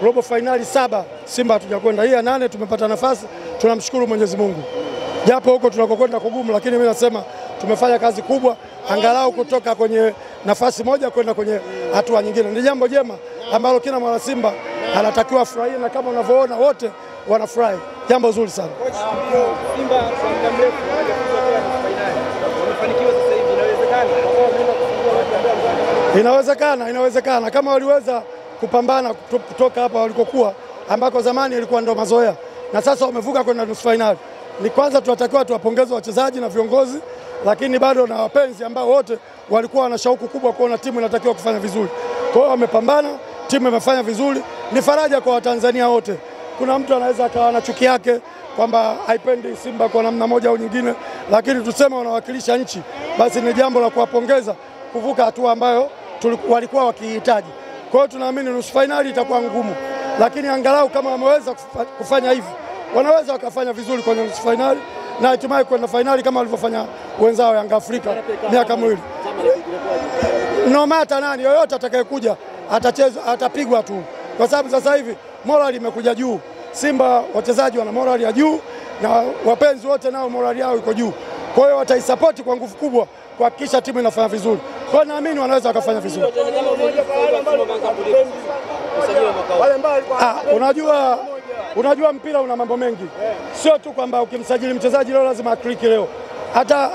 robo finali 7 Simba hatujakwenda. Hii ya 8 tumepata nafasi, tunamshukuru Mwenyezi Mungu. Japo huko tunakokwenda kugumu, lakini mimi nasema tumefanya kazi kubwa angalau kutoka kwenye nafasi moja kwenda kwenye hatua nyingine. Ni jambo jema ambalo kila mwana Simba anatakiwa afurahie, na kama unavyoona wote wanafurahi. Jambo zuri sana. Simba kwa muda mrefu hawajafika nusu finali. Wamefanikiwa sasa hivi, inawezekana? Inawezekana kama waliweza kupambana kutoka hapa walikokuwa ambako zamani ilikuwa ndo mazoea, na sasa wamevuka kwenda nusu finali. Ni kwanza tunatakiwa tuwapongeze wachezaji na viongozi, lakini bado na wapenzi ambao wote walikuwa wana shauku kubwa kuona timu inatakiwa kufanya vizuri. Kwa hiyo wamepambana, timu imefanya vizuri. Ni faraja kwa Watanzania wote. Kuna mtu anaweza akawa na chuki yake kwamba haipendi Simba kwa namna moja au nyingine, lakini tuseme wanawakilisha nchi, basi ni jambo la kuwapongeza kuvuka hatua ambayo walikuwa wakihitaji. Kwa hiyo tunaamini nusu finali itakuwa ngumu, lakini angalau kama wameweza kufanya hivi, wanaweza wakafanya vizuri kwenye nusu finali na hatimaye kwenda finali kama walivyofanya wenzao Yanga Afrika miaka miwili. No matter nani yoyote atakayekuja atacheza, atapigwa tu, kwa sababu sasa hivi morali imekuja juu. Simba wachezaji wana morali ya juu na wapenzi wote nao morali yao iko juu. Kwa hiyo wataisupport kwa nguvu kubwa kuhakikisha timu inafanya vizuri. Kwa hiyo naamini wanaweza wakafanya vizuri. Unajua mpira una mambo mengi. Sio tu kwamba ukimsajili mchezaji leo lazima akliki leo.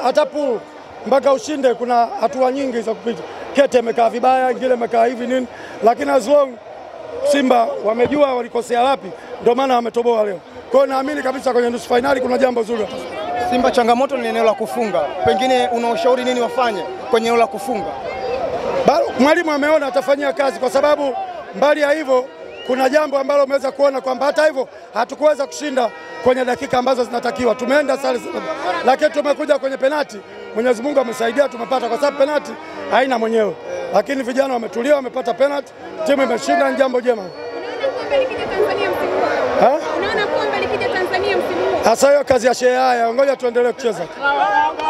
Hata pool mpaka ushinde kuna hatua nyingi za kupita. Kete imekaa vibaya, ingine imekaa hivi nini, lakini as long Simba wamejua walikosea wapi, ndio maana wametoboa leo. Kwa hiyo naamini kabisa kwenye nusu finali kuna jambo zuri. Simba changamoto ni eneo la kufunga. Pengine unaoshauri nini wafanye kwenye eneo la kufunga? Mwalimu ameona atafanyia kazi, kwa sababu mbali ya hivyo kuna jambo ambalo umeweza kuona kwamba hata hivyo hatukuweza kushinda kwenye dakika ambazo zinatakiwa. Tumeenda sare, lakini tumekuja kwenye penati. Mwenyezi Mungu amesaidia tumepata, kwa sababu penati haina mwenyewe. Lakini vijana wametulia, wamepata penati, timu imeshinda, ni jambo jema. Unaona kombe likija Tanzania msimu huu? Sasa hiyo kazi ya shehe haya, ngoja tuendelee kucheza.